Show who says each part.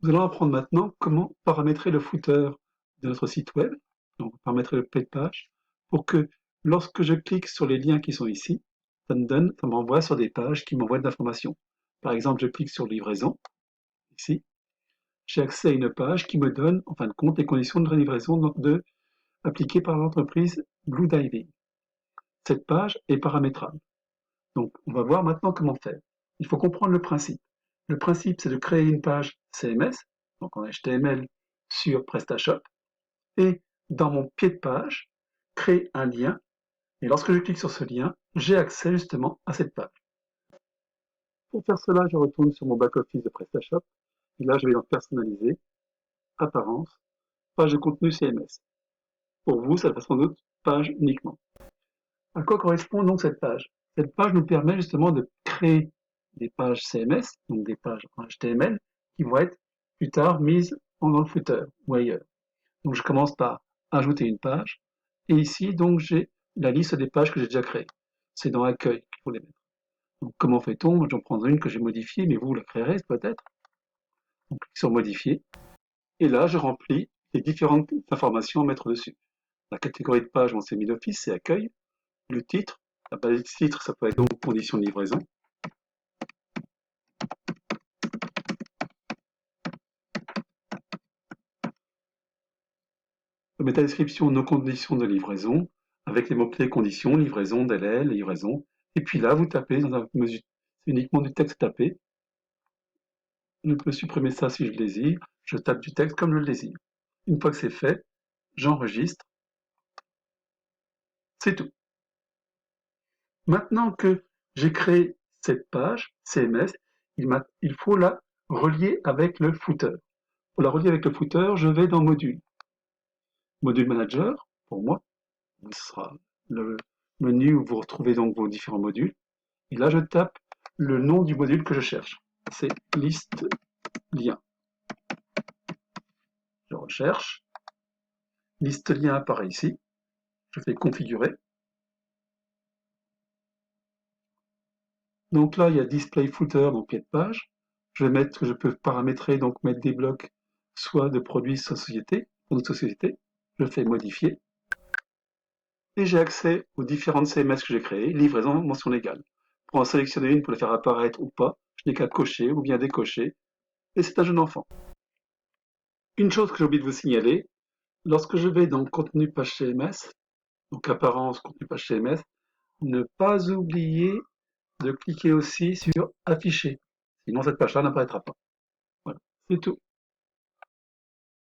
Speaker 1: Nous allons apprendre maintenant comment paramétrer le footer de notre site web, donc paramétrer le page page, pour que lorsque je clique sur les liens qui sont ici, ça m'envoie sur des pages qui m'envoient de l'information. Par exemple, je clique sur livraison, ici, j'ai accès à une page qui me donne, en fin de compte, les conditions de livraison appliquées par l'entreprise Blue Diving. Cette page est paramétrable. Donc, on va voir maintenant comment faire. Il faut comprendre le principe. Le principe, c'est de créer une page CMS, donc en HTML sur PrestaShop, et dans mon pied de page, créer un lien. Et lorsque je clique sur ce lien, j'ai accès justement à cette page. Pour faire cela, je retourne sur mon back-office de PrestaShop. Et là, je vais dans Personnaliser, Apparence, Page de contenu CMS. Pour vous, ça va sans doute page uniquement. À quoi correspond donc cette page? Cette page nous permet justement de créer des pages CMS, donc des pages en HTML, qui vont être plus tard mises dans le footer ou ailleurs. Donc je commence par ajouter une page, et ici donc j'ai la liste des pages que j'ai déjà créées. C'est dans Accueil qu'il faut les mettre. Donc comment fait-on? J'en prendrai une que j'ai modifiée, mais vous la créerez peut-être. On clique sur Modifier, et là je remplis les différentes informations à mettre dessus. La catégorie de page, c'est mis d'office, c'est Accueil. Le titre, la base de titre, ça peut être donc conditions de livraison. Je mets la description, nos conditions de livraison, avec les mots-clés conditions, livraison, délai, livraison. Et puis là, vous tapez dans un mesure, c'est uniquement du texte tapé. Je peux supprimer ça si je le désire. Je tape du texte comme je le désire. Une fois que c'est fait, j'enregistre. C'est tout. Maintenant que j'ai créé cette page CMS, il faut la relier avec le footer. Pour la relier avec le footer, je vais dans Module. Module Manager, pour moi, ce sera le menu où vous retrouvez donc vos différents modules. Et là, je tape le nom du module que je cherche. C'est liste lien. Je recherche. Liste lien apparaît ici. Je fais configurer. Donc là, il y a display footer, donc pied de page. Je peux paramétrer, donc mettre des blocs soit de produits, soit société, pour notre société. Je fais modifier. Et j'ai accès aux différentes CMS que j'ai créées, livraison, mention légale. Pour en sélectionner une pour la faire apparaître ou pas, je n'ai qu'à cocher ou bien décocher, et c'est un jeune enfant. Une chose que j'ai oublié de vous signaler, lorsque je vais dans contenu page CMS, donc apparence contenu page CMS, ne pas oublier de cliquer aussi sur afficher, sinon cette page-là n'apparaîtra pas. Voilà, c'est tout.